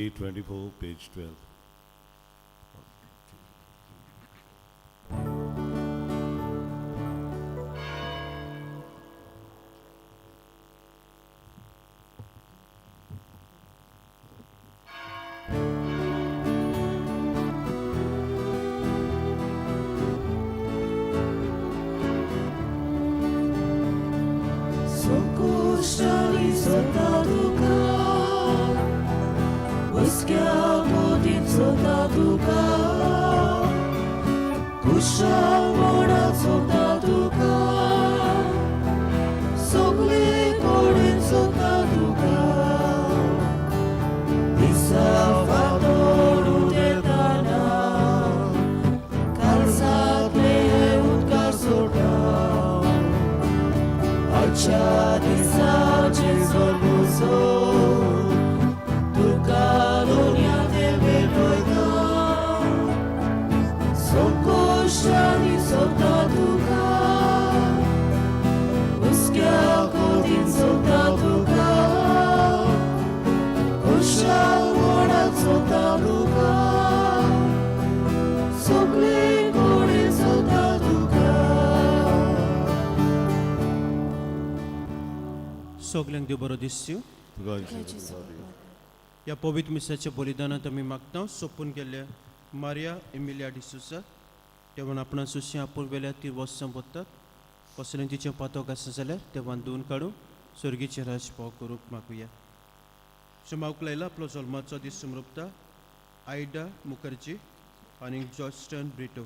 A24, page 12. Sokuszczali sotaduka, błyskiał podin sotaduka, kuszał moda sotaduka, sogli podin sotaduka, pisał fadoru detana, kalzat leutka sotał. Alciati saggi sorbuso, tu calonia del vedoida, socosciani sottatuca, uschiaco din sottatuca, cosciao mora sottatuca, sogli cori sottatuca. सगळ्यांक देव बरो दिसच्यो ह्या पवित्र मिसाच्या बलिदानात आमी मागता सोपून गेल्ल्या Maria Emilia डिसुसा तेव्हा आपण sushi आपूण वेल्यार ती वस्सां पडटात कसलें तिचें पातोक आसा जाल्यार तें बांदून काडून सर्गीचे राज पाव करूंक मागुया मागूक लायला आपलो जल्माचो दीस समरुपता आयडा मुखर्जी आनी जॉर्जटन ब्रिटो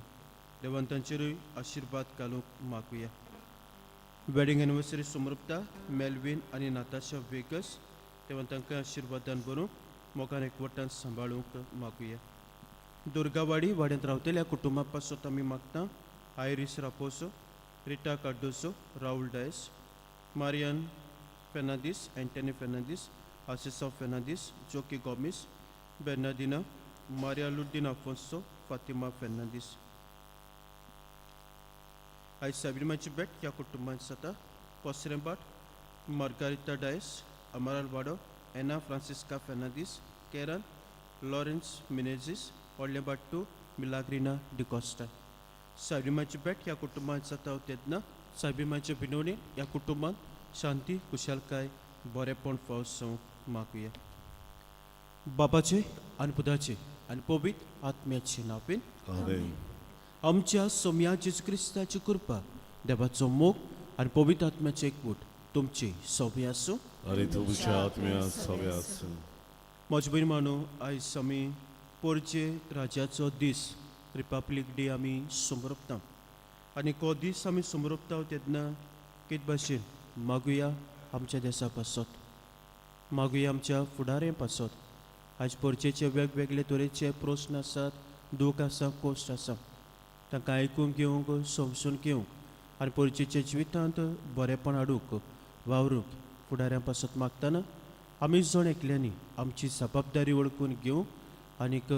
देवान तांचेरूय आशिर्वाद घालूंक मागुया वेडिंग एनिवर्सरी समरुपता मेल्विन आनी नाताशा वेगस तेव्हा तांकां आशिर्वादान भरूंक मोगान एकवटान सांबाळूंक मागुया दुर्गावाडी वाड्यांत रावतल्या कुटुंबा पासत आमी मागता आयरिस रापोसो रिटा कार्डोसो राहुल डायस मारियान फेर्नांदीस एंटनी फेर्नांदीस आसिसा फेर्नांदीस जोकी गॉमिस बेर्नार्डिना मारिया लुडीन आफोन्सो फातिमा फेर्नांदीस आयज साबिरमाची भेट ह्या कुटुंबांत जाता पोसरेंबाट मार्गारिता डायस अमाराल वाडो एना फ्रांसिस्का फेर्नांदीस केरन लॉरेन्स मिनेझीस व्हडलेंबाट टू मिलाग्रिना डिकॉस्टा साबिरमाची भेट ह्या कुटुंबांत जाता तेन्ना साबिरमाचे भिनवणी ह्या कुटुंबांत शांती कुशलकाय बरेपण फावस जावंक मागुया बापाचे आनी पुताचे आनी पवित्र आत्म्याचे नांवेन Amen. आमच्या सोम्या जेजू क्रिस्ताची कृपा देवाचो मोग आनी पवित्र आत्म्याचे एकवट तुमची सगळी आसूं आणि तुमच्या आत्म्यात सगळे आसूं म्हजे बरी मानू आयज आमी पोरचे राज्याचो दीस रिपब्लीक डे आमी समरपता आनी हो दीस आमी समरपता तेन्ना कित भाशेन मागुया आमच्या देशा पासत मागुया आमच्या फुडाऱ्यां पासत आयज पोरचेचे वेगवेगळे तरेचे प्रस्न आसात दूख आसा कोश्ट आसा तांकां आयकून घेवंक समजून घेवंक आनी पोरचेच्या जिवितांत बरेपण हाडूंक वावरूंक फुडाऱ्यां पासत मागतना आमी जण एकल्यांनी आमची जबाबदारी वळखून घेवंक आनीक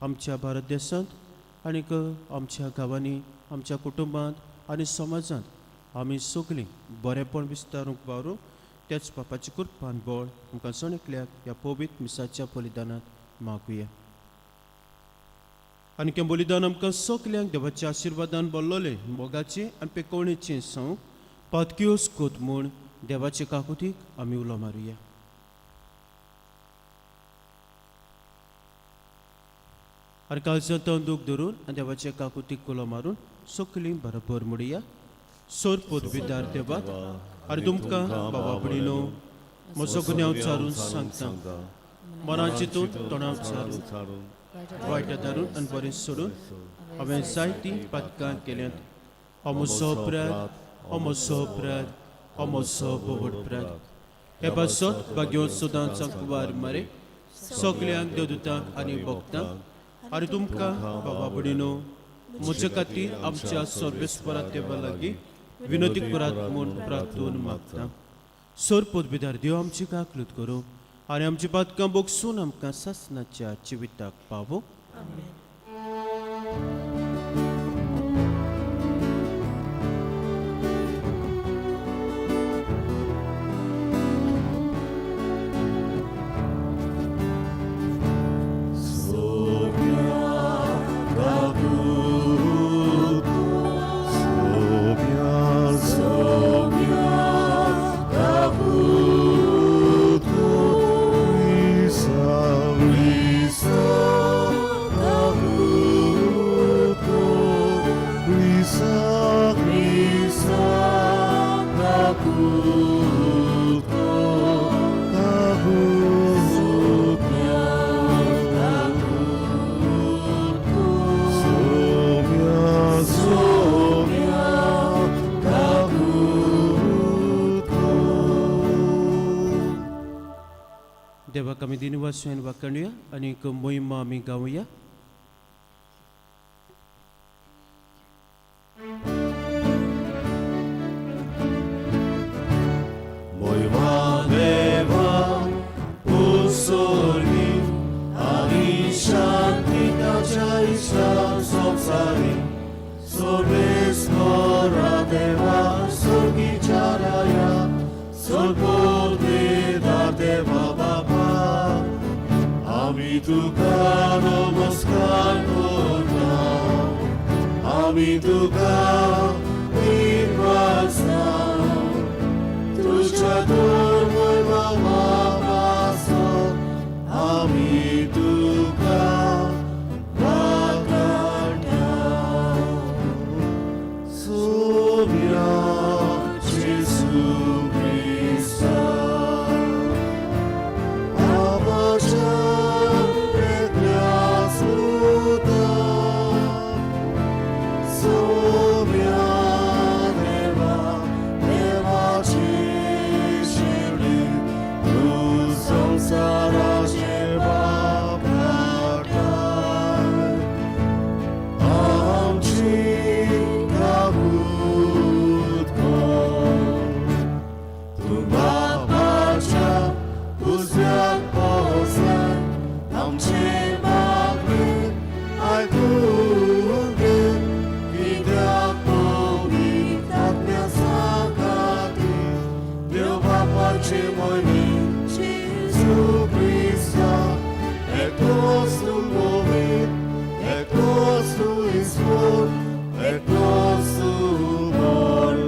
आमच्या भारत देशांत आनीक आमच्या गांवांनी आमच्या कुटुंबांत आनी समाजांत आमी सगळीं बरेपण विस्तारूंक वावरूंक त्याच बापाची कृपान बळ आमकां जण एकल्याक ह्या पवित्र मिसाच्या बलिदानांत मागुया आनी हें बलिदान आमकां सगल्यांक देवाच्या आशिर्वादान भरलोलें मोगाचें आनी पेकोवणेचें सांग पातक्योस कोत म्हूण देवाचे काकुतीक आमी उलो मारुया आनी काळजांत तंदूक धरून आनी देवाचे काकुतीक उलो मारून सगलीं बरोबर म्हणुया सोर पोदविदार देवाक आनी तुमकां बाबा भयणीनो म्हजो गुन्यांव चारून सांगता मनाचे तोंडां चारून वायट दारून आनी बरें सोडून हांवें जायतीं पातकां केल्यांत हो म्हजो अपराध हो म्हजो अपराध हो म्हजो बोबडपराध हे पासत भाग्यो सुदांचा कुवार मरे सगल्यांक देवदूतांक आनी भक्तांक आनी तुमकां बाबा भयणीनो म्हजे खातीर आमच्या सर्वेस्परा देवा लागीं विनोदी करात म्हूण प्रार्थून मागता सोर पोदविदार देव आमची काकलूत करूं आनी आमची पातकां बोगसून आमकां सासणाच्या जिविताक पावो आमी दिनवासुयान वाकणुया आणि एक मोहीम आमी गावुया. Moima deva usorgi ani shanti tacha isha sopsari sorves mora deva sorgi charaya sorpode da deva baba ami tuka namaskar korta ami tuka nirvasna तुझ्या दुर्मळमापासून आम्ही तुका वाकड्या सोम्या येशू ख्रिस्ता आबाच्या वेगळ्या सुता सोम्या देवा देवाची संसाराचे बापाटाय आमची काबूत कर तू बापाच्या उजव्यात पोहोचलाय आमचे मागणे ऐकून घे कित्याक पवित्र आत्म्या सांगाती देव बापाचे मोहिनी Cristo, é nosso mover, é nosso esforço, é nosso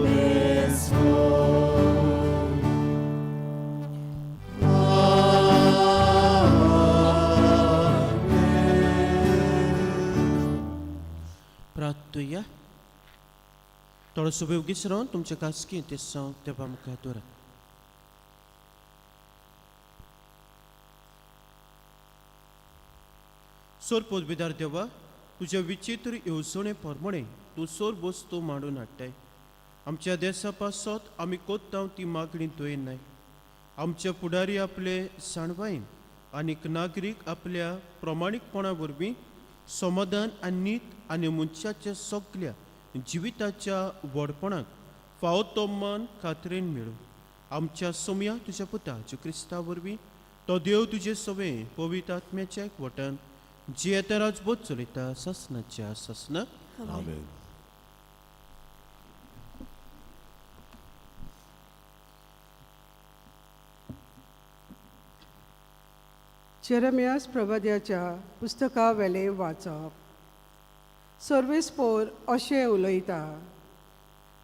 mesmo. प्रार्थुया. थोडंसं बेवगीच राहून तुमचे कासकी ते सं तेव्हा मुखार दवरा. सोर पोदबिदार देवा, तुझ्या विचित्र येवजणे प्रमाणे तूं सोर वस्तू मांडून हाडटाय. आमच्या देशा पासत आमी कोत्तांव ती मागणी दवरनाय. आमच्या फुडारी आपले साणवाईन आनीक नागरीक आपल्या प्रमाणीकपणा वरवीं समाधान आनी नीत आनी मनशाच्या सगळ्या जिविताच्या व्हडपणाक फावो तोमान खात्रेन मेळूं. आमच्या सोम्या तुज्या पुता जेजू क्रिस्ता वरवीं तो देव तुजे सवे पवित्र आत्म्याच्या एकवटान जी आता राजबोध चलयता ससनाच्या ससना. Amen. जेरेमियास प्रवाद्याच्या पुस्तका वेले वाचप. सर्वेस्पोर अशें उलयता,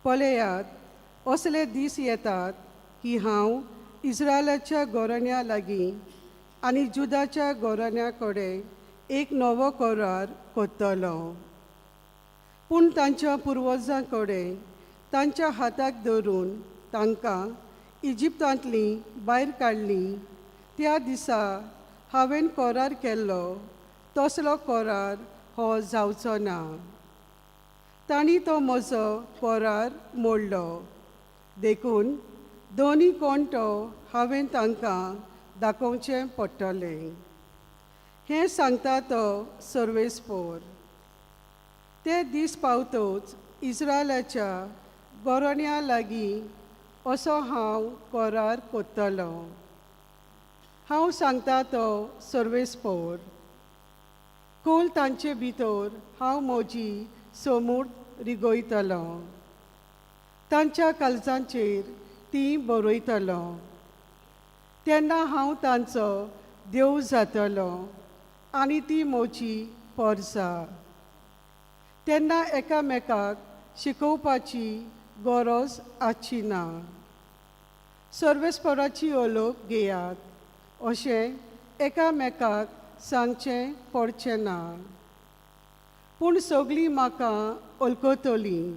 पळयात असले दीस येतात की हांव इस्रायलाच्या गोरण्या लागीं आनी जुदाच्या गोरण्या कडेन एक नवो करार कोत्तलो. पूण तांच्या पुर्वजां कडेन तांच्या हाताक धरून तांकां इजिप्तांतलीं भायर काडलीं त्या दिसा हांवें करार केल्लो तसलो करार हो जावचो ना. तांणी तो म्हजो करार मोडलो. देखून दोनी कोणटो हांवें तांकां दाखोवचें पडटलें. हें सांगता तो सर्वेस्पोर. ते दीस पावतोच इस्रायलाच्या गोरण्या लागीं असो हांव करार कोत्तलो. हांव सांगता तो सर्वेस्पोर. खोल तांचे भितर हांव म्हजी समूट रिगोयतलो. तांच्या काळजांचेर ती बरयतलो. तेन्ना हांव तांचो देव जातलो आनी ती म्हजी परसा. तेन्ना एकामेकाक शिकोवपाची गरज आसची ना. सर्वेस्पराची ओळख घेयात अशें एकामेकाक सांगचें पडचें ना. पूण सगळीं म्हाका वळखतलीं,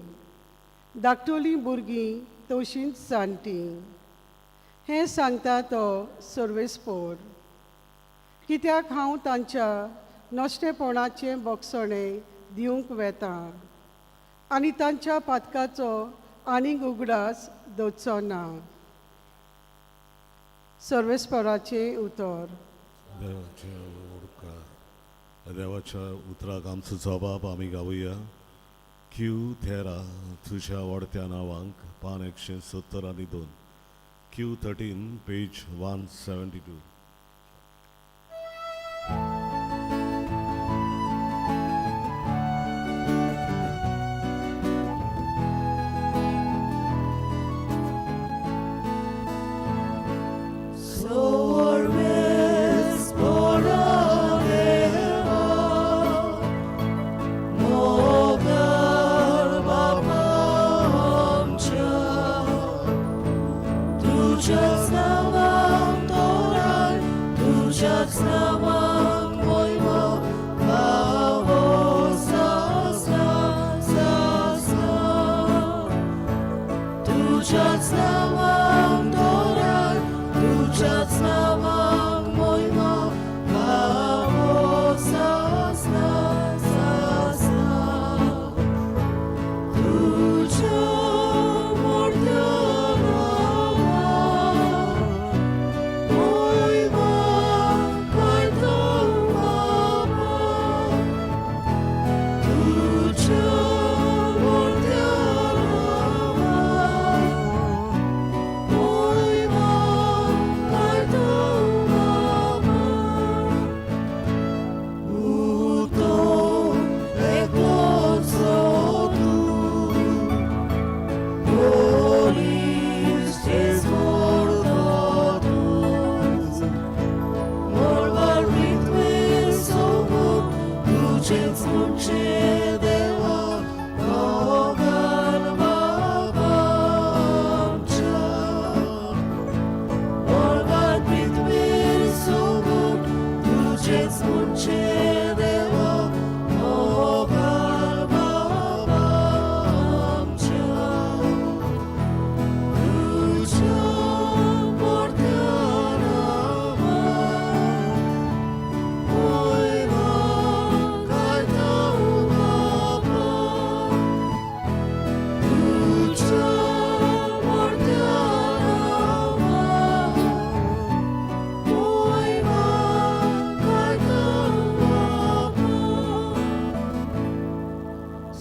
धाकटुलीं भुरगीं तशींच जाणटीं. हें सांगता तो सर्वेस्पोर. कित्याक हांव तांच्या नश्टेपणाचें बोगसणें दिवंक वेता आनी तांच्या पातकाचो आनीक उगडास दवरचो ना. सर्वेस्पराचें उतर. देवाच्या देवाच्या उतराक आमचो जबाब आमी गावुया. क्यू थेरा तुझ्या वाडत्या नांवांक पान 172. Q 13 page 172.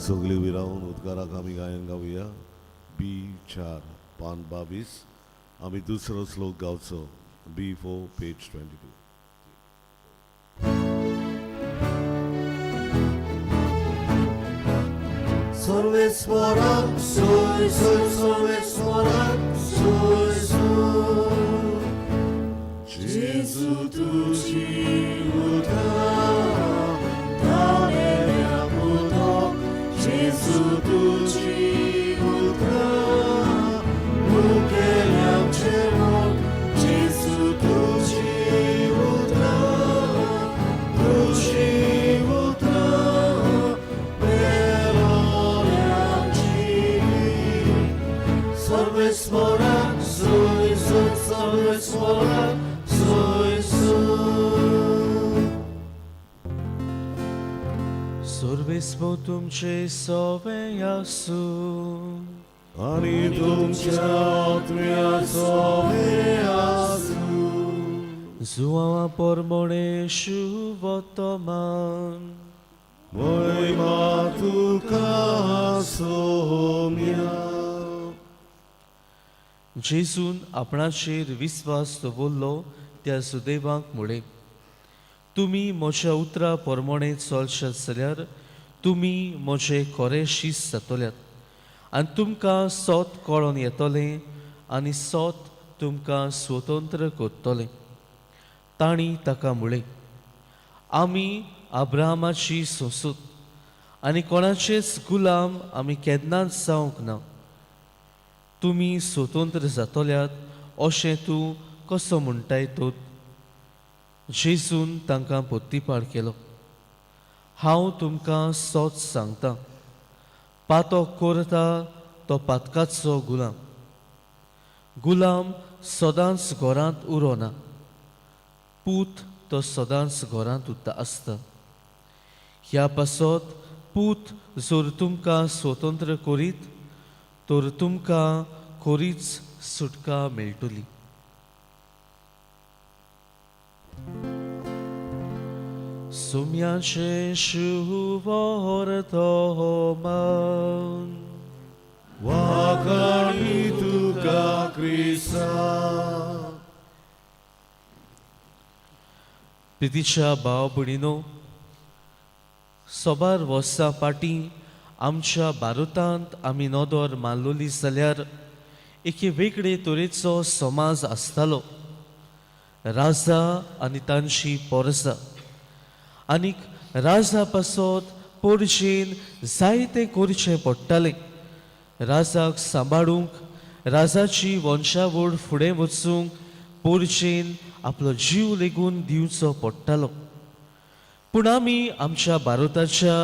सगळी विरावून उद्गाराक आमी गायन गावुया. B4 पान 22. आमी दुसरो श्लोक गावचो. B4 page 22. सर्वेश्वराक सोय सोय सर्वेश्वराक सोय सोय जेजू तुझी उद्धार धावलेल्या पुतोक जेजू तुझी उद्धार मुखेल्यांचे मोग जेजू तुझी उद्धार तुझी उद्धार सर्वेश्वराक सोय सोय सर्वेश्वराक सोय सोय सर्वेस्व तुमचे सवे आसूं आणि तुमच्या आत्म्याचो आसूं जुआवा परमणे शुभतमान महिमा तुका सोम्या. जेजून आपणाचेर विस्वास दवरलो त्या सुदैवाक मुळे तुमी म्हज्या उतरा परमणे चलशात जाल्यार तुमी म्हजे खरे शीस जातल्यात आनी तुमकां सोत कळोन येतलें आनी सोत तुमकां स्वतंत्र करतलें. ताणी ताका म्हळें, आमी अब्राहमाची सोसूत आनी कोणाचेच गुलाम आमी केन्नाच जावंक ना. तुमी स्वतंत्र जातल्यात अशें तूं कसो म्हणटाय तो. जेजून तांकां पोत्तीपाड केलो. हांव तुमकां सोच सांगतां, पातो करता तो पातकाचो गुलाम. गुलाम सदांच घरांत उरोना, पूत तो सदांच घरांत आसता. ह्या पासत पूत जर तुमकां स्वतंत्र करीत तर तुमकां खरीच सुटका मेळटली. सुम्याचे शुभवर्तमान वाखाणी तुका क्रिस्ता. प्रितीच्या भाव भयणीनो, सोबार वर्सां फाटी आमच्या भारतांत आमी नोदोर मानलोली जाल्यार एके वेगळे तरेचो समाज आसतालो. राजा आनी तांची पोरसां, आनीक राजा पासत पोरचेन जायते करचें पडटालें. राजाक सांबाळूंक, राजाची वंशावळ फुडें वचूंक पोरचेन आपलो जीव लेगून दिवचो पडटालो. पूण आमी आमच्या भारताच्या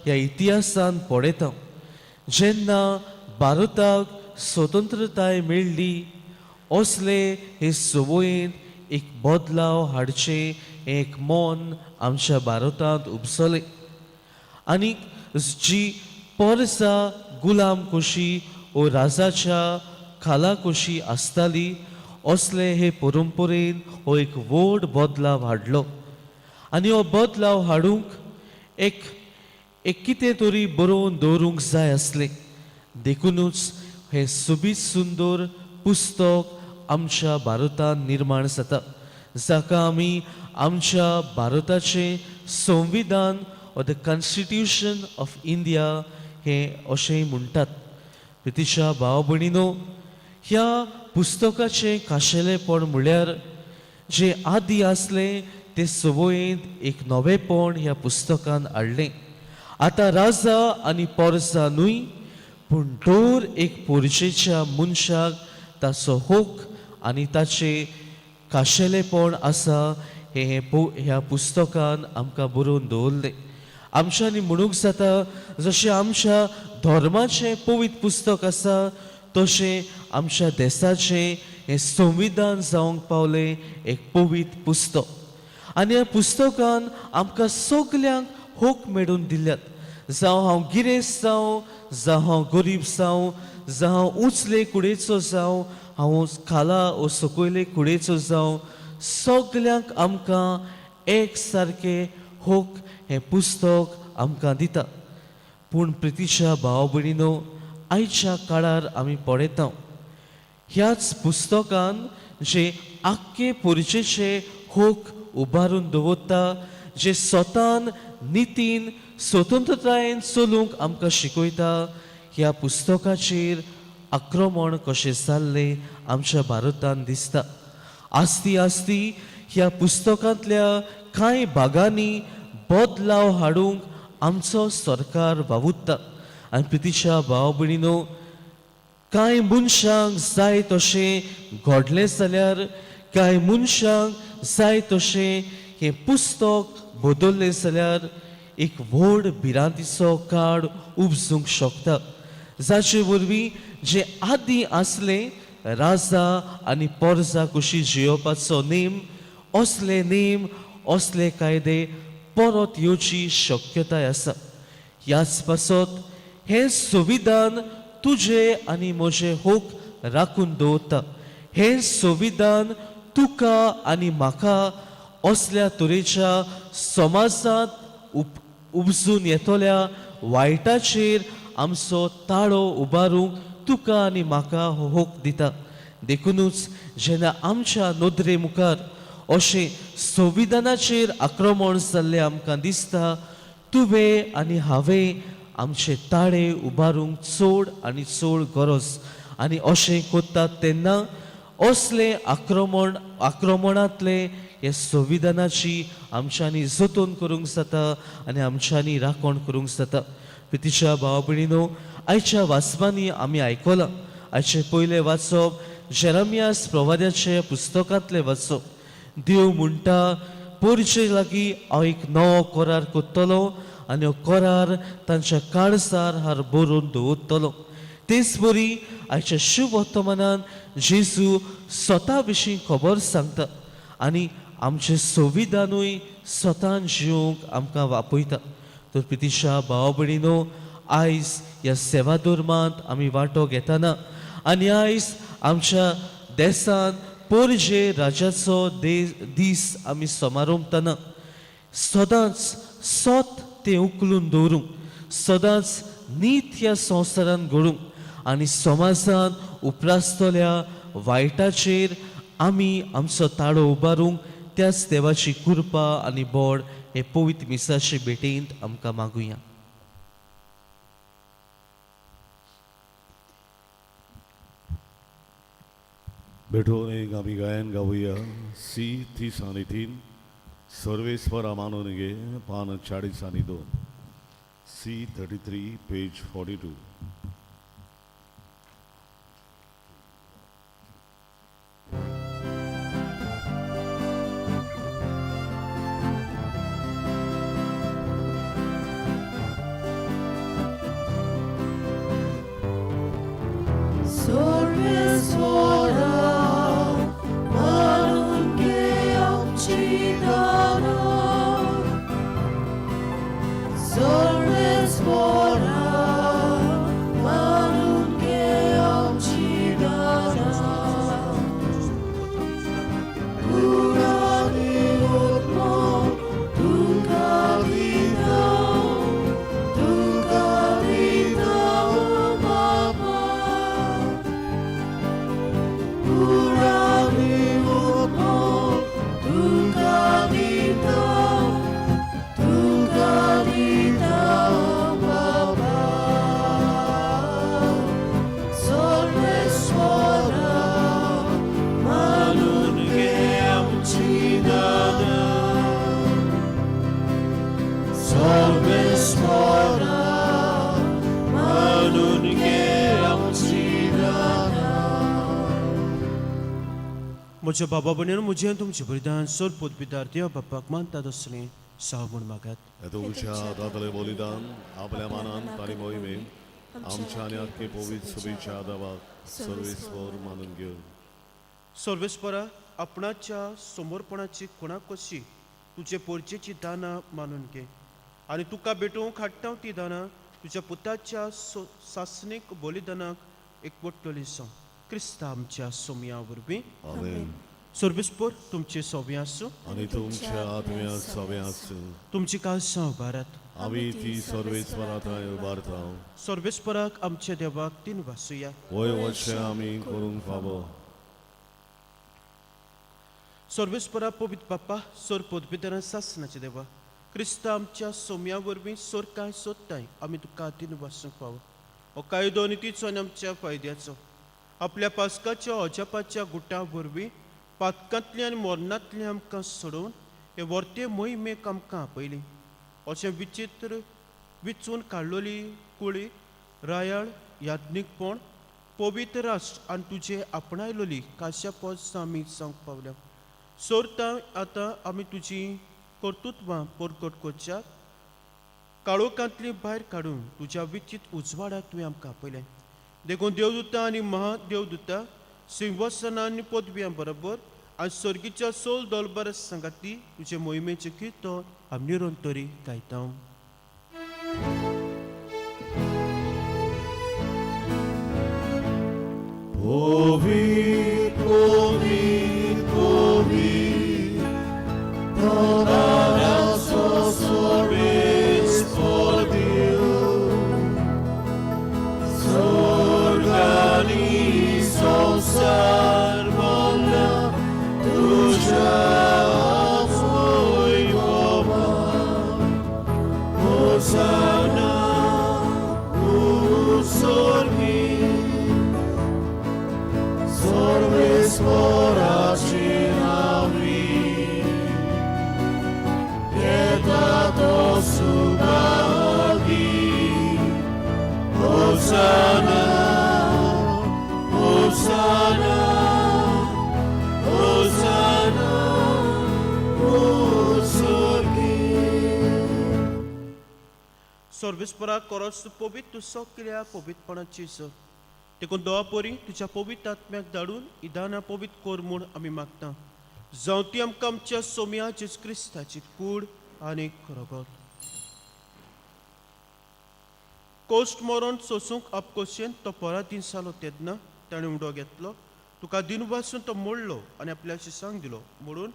ह्या इतिहासान पळयता, जेन्ना भारताक स्वतंत्रताय मेळ्ळी, असले हे सवयेन एक बदलाव हाडचे एक मोन आमच्या भारतांत उपसलें. आनीक जी पोरसां गुलाम कशी ओ राजाच्या खाला कशी आसताली, असले हे परंपरेन हो एक व्हड बदलाव हाडलो. आनी हो बदलाव हाडूंक एक कितें तरी बरोवन दवरूंक जाय आसलें. देखूनच हे सुबीत सुंदर पुस्तक आमच्या भारतांत निर्माण जाता, जाका आमी आमच्या भारताचें संविधान वा द कॉन्स्टिट्यूशन ऑफ इंडिया हे अशेंय म्हणटात. प्रितीच्या भाव भयणीनो, ह्या पुस्तकाचें खाशेलेपण म्हळ्यार जे आदी आसलें ते सवयेंत एक नवेपण ह्या पुस्तकान हाडलें. आतां राजा आनी पोरसां न्हय, पूण दर एक पोरचेच्या मनशाक ताचो हक आनी ताचें खाशेलेपण आसा हे ह्या पुस्तकान आमकां बरोवन दवरलें. आमच्यांनी म्हणूंक जाता, जशें आमच्या धर्माचें पवित्र पुस्तक आसा, तशें आमच्या देशाचें हें संविधान जावंक पावलें एक पवित्र पुस्तक. आनी ह्या पुस्तकान आमकां सगल्यांक हक मेळून दिल्यात. जावं हांव गिरेस्त जावं, जावं हांव गरीब जावं, जावं हांव उंचले कुडीचो जावं, हांव खाला वो सकयले कुडीचो जावं, सगल्यांक आमकां एक सारकें हक हें पुस्तक आमकां दिता. पूण प्रितीच्या भाव भयणीनो, आयच्या काळार आमी पळयता, ह्याच पुस्तकान जे आख्खे पोरचेचे हक उबारून दवरता, जे स्वतान नितीन स्वतंत्रतायेन चलूंक आमकां शिकयता, ह्या पुस्तकाचेर आक्रमण कशें जाल्लें आमच्या भारतांत दिसता. आस्ती आस्ती ह्या पुस्तकांतल्या कांय भागांनी बदलाव हाडूंक आमचो सरकार वावुरता. आनी प्रितीच्या भाव भयणीनो, कांय मनशांक जाय तशें घडलें जाल्यार, कांय मनशांक जाय तशें हें पुस्तक बदललें जाल्यार एक व्हड भिरांतीचो काळ उपसूंक शकता, जाचे वरवीं जे आदी आसलें राजा आनी पोरसां कशीं जियोवपाचो नेम, असले नेम, असले कायदे परत येवची शक्यताय आसा. ह्याच पासत हें संविधान तुजे आनी म्हजे हक राखून दवरता. हें संविधान तुका आनी म्हाका असल्या तरेच्या समाजांत उपसून येतल्या वायटाचेर आमचो ताळो उबारूंक तुका आनी म्हाका हो हक दिता. देखूनच जेन्ना आमच्या नदरे मुखार अशें संविधानाचेर आक्रमण जाल्लें आमकां दिसता, तुवें आनी हांवें आमचे ताळे उबारूंक चड आनी चड गरज. आनी अशें करतात तेन्ना असले आक्रमणांतले हे संविधानाची आमच्यांनी जतन करूंक जाता आनी आमच्यांनी राखण करूंक जाता. प्रितीच्या भाव भयणीनो, आयच्या वाचपांनी आमी आयकलां, आयचे पयले वाचप जेरेमियास प्रवाद्याचे पुस्तकांतले वाचप. देव म्हणटा, पोरचे लागीं हांव एक नवो करार करतलो आनी हो करार तांच्या काळजार हार बरोवन दवरतलो. तेच बरी आयच्या शुभ वर्तमानान जेजू स्वता विशीं खबर सांगता आनी आमचें संविधानूय स्वतान जिवंक आमकां वापयता. तर प्रितीच्या भाव भयणीनो, आयज ह्या सेवा धर्मांत आमी वांटो घेतना आनी आयज आमच्या देशांत पोरजे राजाचो दीस आमी समारंभतना सदांच सोत ते उखलून दवरूंक सदांच नीत ह्या संवसारान घडूंक आनी समाजान उपरासतल्या वायटाचेर आमी आमचो ताळो उबारूंक त्याच देवाची कृपा आनी बोड हे पवित्र मिसाचे भेटेंत आमकां मागुया. भेटून एक आमी गायन गावुया C3 सर्वेस्पर मानून गे पान 40 C33 पेज 42. म्हज्या बाबा भयणीनो म्हजें तुमचें बलिदान सोर पोतपिदार देव बापाक मानता दसलें साव म्हूण मागात. तुमच्या दातले बलिदान आपल्या मानान तारी मोहिमे आमच्या आनी आख्खे पवित्र सभेच्या आदाराक सर्वेस्वर मानून घेवन सर्वेस्परा आपणाच्या समोरपणाची खुणा कशी तुजे पोरचेची दानां मानून घे आनी तुका भेटूंक हाडटा ती दानां तुज्या पुताच्या सासणीक बलिदानाक एकवटली जावं. क्रिस्ता आमच्या सोमया वरवीं आमेन. सर्वेस्पर तुमचे सोबे आसूं आणि तुमच्या आत्म्या सभे आसूं. तुमची काळजां उबारात. आमी ती सर्वेस्परात उबारता. सर्वेस्पराक आमच्या देवाक तीन वासुया. वय वर्षे आमी करूंक फावो. सर्वेस्परा पवित्र बाप्पा सोर पोतपिदारां सासणाचे देवा क्रिस्ता आमच्या सोम्या वरवीं सोर काय सोदताय आमी तुका तीन वासूंक फावो. हो कायदो नितीचो आनी आमच्या फायद्याचो आपल्या पास्काच्या अजापाच्या गुटा वरवीं पातकांतले आनी मरणांतले आमकां सोडून हे वर्ते मोहिमेक आमकां आपयली. अशें विचित्र विचून काडलोली कुळी रायाळ याज्ञिकपण पवित्र राष्ट्र आनी तुजे आपणायलोली काश्या पोस आमी सांगूंक पावल्या. सोरता आतां आमी तुजी कर्तुत्वां परगट करच्या काळोखांतली भायर काडून तुज्या विचित्र उजवाडाक तुवें आमकां आपयलें. देखून देवदूतां आनी महादेवदूतां सिंहासनांनी पदव्यां बरोबर आनी सर्गीच्या सोल दोलबार सांगाती तुजे मोहिमेचे कीर्तन आमी निरंतरी गायता. Povit, povit, povit, todas os orbes por Deus, s'organizam sarmona, tuja foi boba, Hosanna, usorgi. Sorvesporaci navi, pietato subagi, Hosanna, Hosanna, Hosanna, usorgi. सर्वेस्परा कोरोस पवित्र सगळ्या पवित्रपणाची देखून दोळा पोरी तुज्या पवित्र आत्म्याक धाडून इदाना पवित्र कोर म्हूण आमी मागता. जावं ती आमकां आमच्या सोम्या जेजू क्रिस्ताची कूड आनी खरोगोत. कोस्ट मरण सोसूंक आपकोशेन तो पराधीन जालो तेन्ना ताणें उडो घेतलो. तुका दिनवासून तो मोडलो आनी आपल्याशी सांग दिलो म्हणून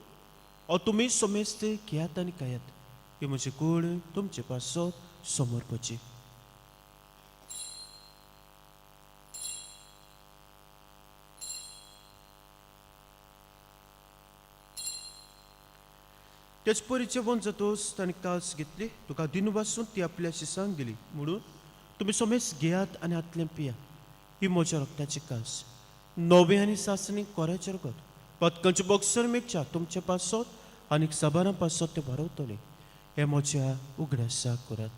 तुमी सोमेस्ते घेयात आनी खायात. ही म्हजी कूड तुमचे पासत समर्पची. तेच परीचे वन जातोस ताणें कास घेतली, तुका दिनवासून ती आपल्या शिसांक दिली, म्हणून तुम्ही सोमेस घेयात आनी हातलें पिया. ही म्हज्या रक्ताची कास, नवे आनी सासणी कोऱ्याचेर रगत, पदकांचे बॉक्सर मेकच्या तुमचे पासत आनीक साबारां पासत ते भरवतले. हे म्हज्या उगड्यासा करात.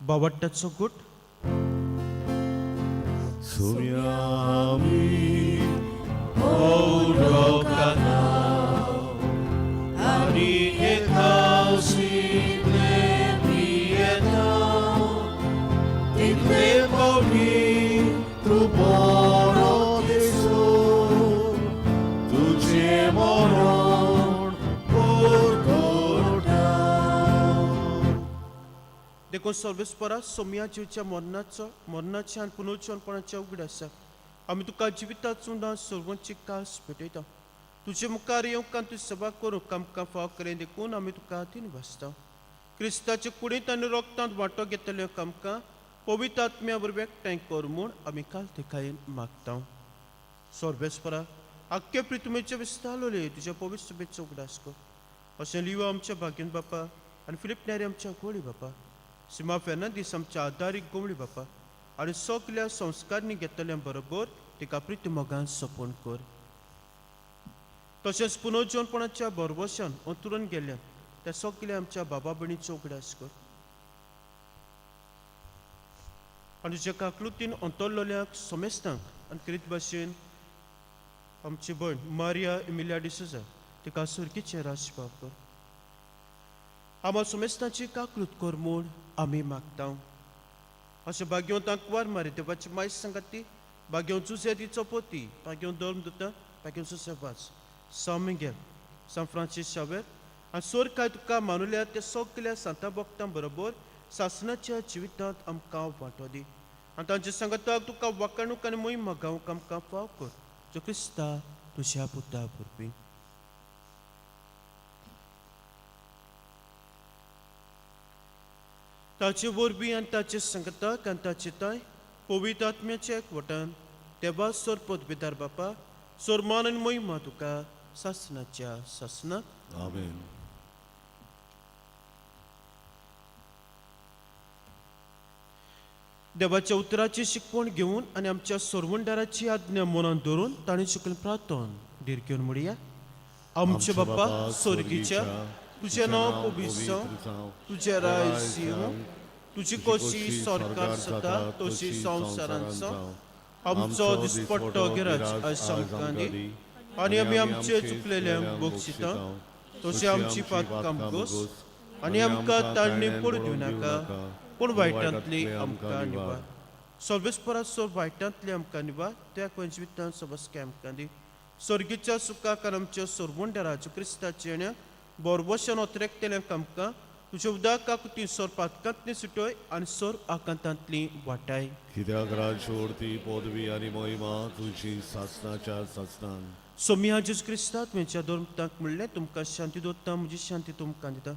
बावट्टाचो गुट. सोम्यामी Ani ekausitle pieta, title pauli tu boro desu, tuझे moron porgota. देखून सर्वेस्परा सोम्या जिवच्या मरणाच्या आनी पुनरुज्जीवनपणाच्या उगड्यासा आमी तुका जिविताचो दान सर्वांची कास भेटयता. तुजे मुखार येवंक आनी तुजी सभा करूंक आमकां फाव करें देखून आमी तुका तीन वाजता. क्रिस्ताचे कुडींत आनी रोगतांत वांटो घेतले आमकां पवित्र आत्म्या बरोबर एकठांय कर म्हूण आमी काल ते खायन मागता. सर्वेस्परा आख्खे पृथ्वीचे विस्तारलोले तुज्या पवित्र सभेचो उगडास कर. अशें लिवा आमच्या भाग्यन बापा आनी फिलिप नेरे आमच्या गोळी बापा, सिमा फेर्नांदीस आमच्या आदारीक गोमळी बापा आनी सगल्या संस्कारनी घेतल्या बरोबर तिका प्रीत मोगान सपोन कर. तशेंच पुनर्जीवनपणाच्या भरवशान अंतरून गेल्या त्या सगल्या आमच्या बाबा भयणीचो उगडास कर. आनी जे काकलुतीन अंतरलोल्याक समेस्तांक आनी करीत भाशेन आमची भयण मारिया एमिलिया डिसोजा तिका सुर्गीचे राजपाव कर. आम्हा समेस्तांची काकलूत कर म्हूण आमी मागता. अशें भाग्यवंतांक वार मारी देवाची मायज सांगाती, भाग्यवंत जुझे दिचो पोती, भाग्यवंत धर्मदूता, भाग्यवंत सुसेवास, San Miguel, San Francis Xavier आनी सोर काय तुका मानुल्या त्या सगल्या सांता भक्तां बरोबर सासणाच्या जिवितांत आमकां वांटो दी. आनी तांच्या सांगाताक तुका वाकणूक आनी मोहीम गावूंक आमकां फाव कर. जो क्रिस्ता तुज्या पुता पुरपी. ताचे वरवीं आनी ताचे संगताक आनी ताचे ताय पवित्र आत्म्याचे एकवटान देवा सोर पदवीदार बापा सोर मान आनी मोहिमा तुका सासणाच्या सासणात. आमेन. देवाच्या उतराची शिकवण घेवन आनी आमच्या सोरवंडाराची आज्ञा मनान धरून ताणें शिकून प्रार्थन धीर घेवन म्हणया. आमचे बापा स्वर्गीच्या तुझे नांव पवित्र जावं, तुझे राज येवं, तुजी कशी सरकार जाता तशी संवसारांत जावं. आमचो दिसपट्टो गिराज आयज आमकां दी आनी आमी आमचे चुकलेल्यांक बक्षिता तशी आमची पातकां घोस आनी आमकां ताळणी पडूं दिवं नाका, पूण वायटांतली आमकां निवार. सर्वेस्परा सोर वायटांतली आमकां निवार, त्या जिवितांत सबसके आमकां दी. सर्गीच्या सुखाक आनी आमच्या सोरवंडाराच्या क्रिस्ताच्या येण्याक बोरवशान ओतरेकतेल्यांक आमकां तुज्या उदक काकुती सोर पातकांतली सुटय आनी सोर आकांतांतली वाटाय. कित्याक राज्योर्ती पदवी आनी महिमा तुजी सासणाच्या सासणान. सोम्या जेजू क्रिस्तांत म्हज्या धर्मतांक म्हणलें तुमकां शांती दवरता, म्हजी शांती तुमकां दिता.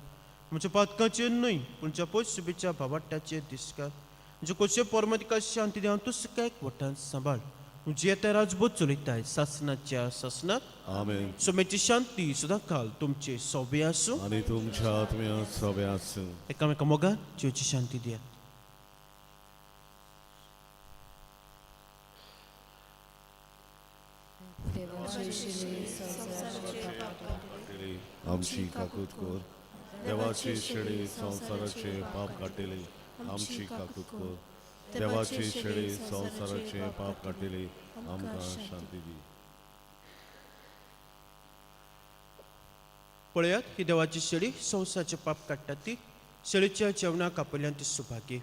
म्हज्या पातकांचेर न्हय पूण ज्या पयस शुभेच्या भावाटाचेर दिसकार. म्हणजे कशें परम तिका शांती दिवन तूं सुका एकवटान सांबाळ. तुजी येता राजभोग चलयताय सासणाच्या सासणात. आमेन. सोम्याची शांती सुद्दां काल तुमचे सोबे आसूं आनी तुमच्या आत्म्या सभे आसूं. एकामेका मोगान जीवची शांती दियात. आमची काकूत कर. देवाची शेळी संसाराचे पाप काटिली आमची काकूत कर. देवाची शेळी संसाराचे पाप काटिली आमकां शांती दी. पळयात ही देवाची शेळी संवसाराचे पाप काडटा ती. शेळीच्या जेवणाक आपल्यान ती सुभागी.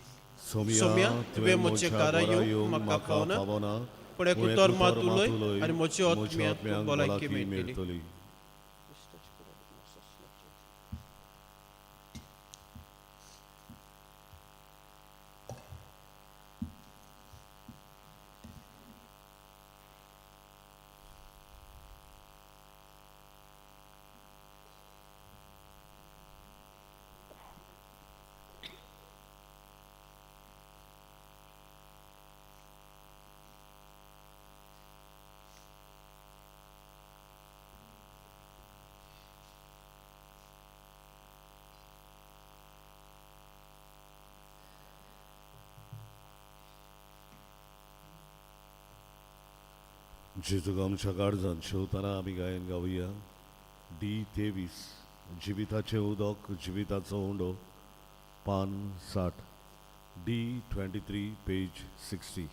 सोम्या तुवें म्हजे घरा येवंक म्हाका पावना, पूण एक उतर मात उलय आनी म्हजी आत्म्याक भलायकी मेळटली. जेजूक आमच्या काळजांत शेवताना आमी गायन गावुया. D23 जिविताचें उदक जिविताचो उंडो पान 60. D23 page 60.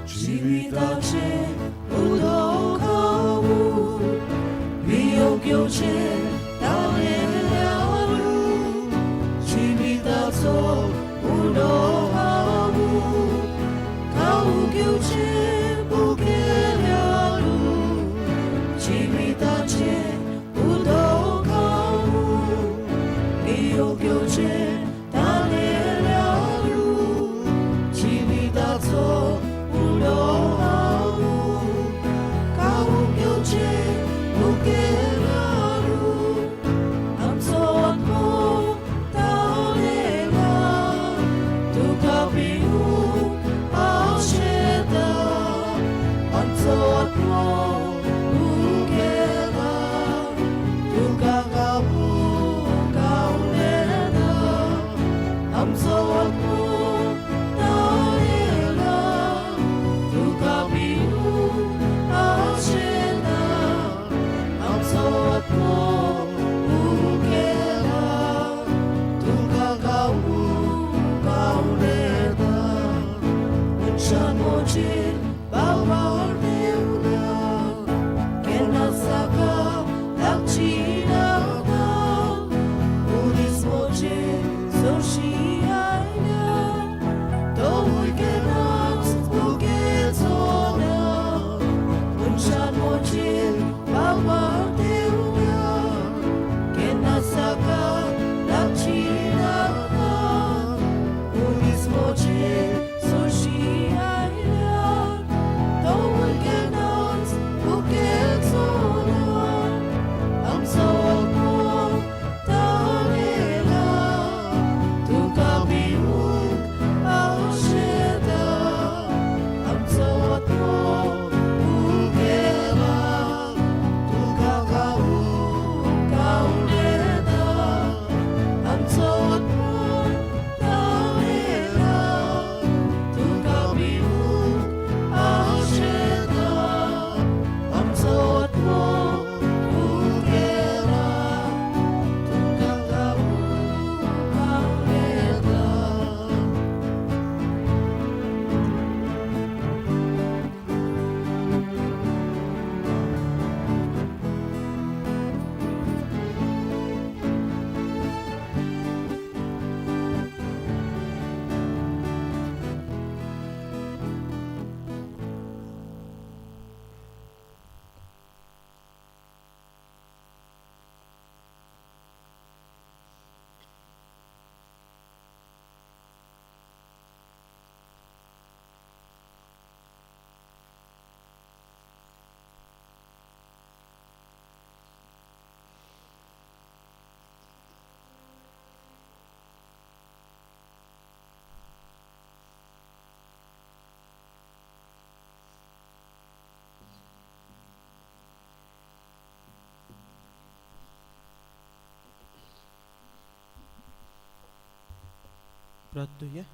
지위다체 우도가우 미역교체 나네라루 지위다소 우도가우 가우교체 부게라루 지위다체 우도가우 미역교체 나네라루 지위다소 प्रार्थूया.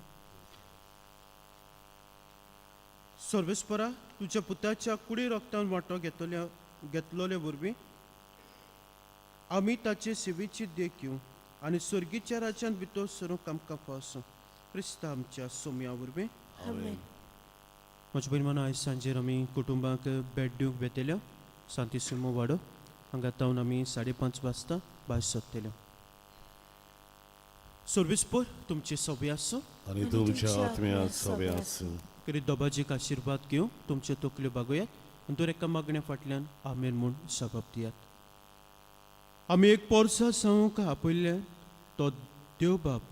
सर्वेस्परा तुझ्या पुताच्या कुडी रक्तान वांटो घेतलोले वरवीं आमी ताचे सेवेची देख घेवं आनी स्वर्गीच्या राज्यांत भितर सरूंक आमकां पावसूं. क्रिस्ता आमच्या सोम्या वरवीं. म्हज्या भयण आयज सांजेर आमी कुटुंबाक भेट दिवंक वेतेल्यो सांतिसिमो वाडो हांगा तावन आमी 5:30 वाजता भायर सरतल्यो. सर्वेस्पर तुमचे सभे आसूं आनी तुमच्या आत्म्या सभे आसूं. करीत दोबाजीक आशिर्वाद घेवं तुमच्यो तकल्यो बागोयात आनी दर एका मागण्या फाटल्यान आमेन म्हूण सबब दियात. आमी एक पोरसा सांगूंक आपयल्ले तो देव बाब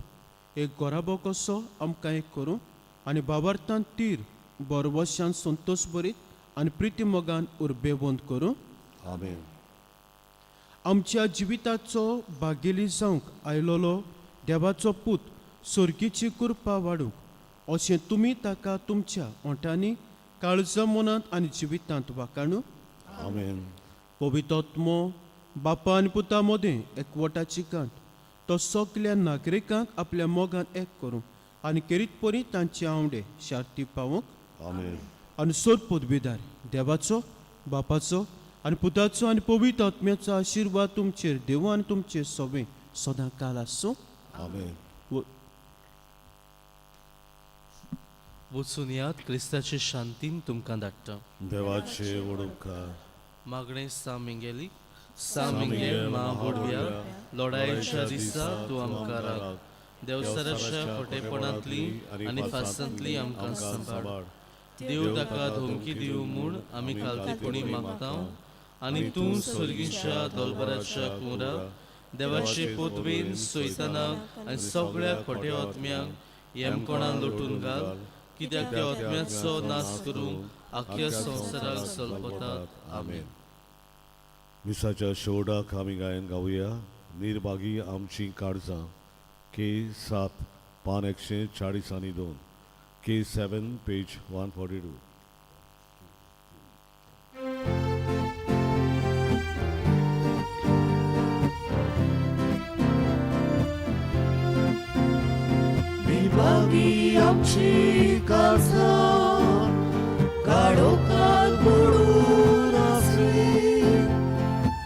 एक गोराबो कसो आमकां एक करूं आनी बाबार्थान तीर बरवशान संतोश बरीत आनी प्रिती मोगान उर्बेवंत करूं. आमेन. आमच्या जिविताचो भागेली जावंक आयलोलो देवाचो पूत सर्गीची कृपा वाडूंक अशें तुमी ताका तुमच्या ओंठांनी काळजा मनांत आनी जिवितांत वाकाणू. आमेन. पवित्रोत्मो बापा आनी पुता मदें एकवटाची गांठ तो सगल्या नागरिकांक आपल्या मोगान एक करूं आनी केरीत परी तांचे आवडे शार्ती पावूंक आमेन. आनी सोद पदवीदार देवाचो बापाचो आनी पुताचो आनी पवित्र आत्म्याचो आशिर्वाद तुमचेर देव आनी तुमचे सोबे सदां काल आसूं. आमेन. वचून यात क्रिस्ताचे शांतीन तुमकां धाडटा. देवाचे वडुपकार. मागणे सामिंगेली सामिंगे महाबोडव्या लोडायेच्या दिसा तूं आमकां राख. देवसराच्या खोटेपणांतली आनी फासांतली आमकां सांबाळ. देव ताका धमकी दिवं म्हूण आमी खालतीपणी मागता आनी तूं सर्गीच्या दोलबराच्या कुंवरा देवाचे पोतवेन सैतानाक आनी सगळ्या खोटे आत्म्यांक येमकोणान लुटून घाल, कित्याक त्या आत्म्याचो नाश करूंक आख्या संवसाराक सलपतात. आमेन. मिसाच्या शेवटाक आमी गायन गावया. निर्भागी आमची काळजां. K7 पान 142. K7 page 142. निर्भागी आमची काळजां काळोखांत बुडून आसली,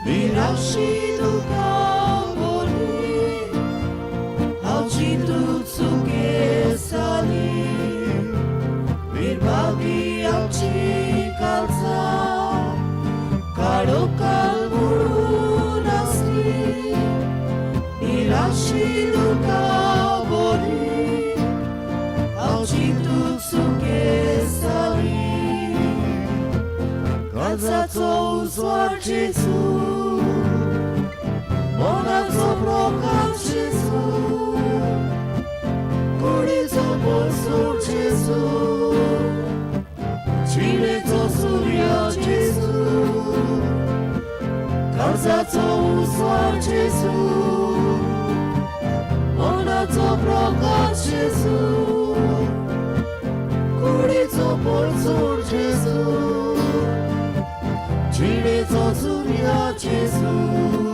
निराशी दुखां भोरली, हांव चिंतूच चुकेसाली. निर्भागी आमची काळजां काळोखांत बुडून आसली, निराशी दुखां भोरली, हांव चिंतूच चुकेसाली. काळजाचो उजवाड जेजू, मोनाचो प्रकाश जेजू, कुडीचो पोरसूर जेजू, जिणेचो सूर्य जेजू. काळजाचो उजवाड जेजू, मोनाचो प्रकाश जेजू, कुडीचो पोरसूर जेजू, जिणेचो सूर्य जेजू.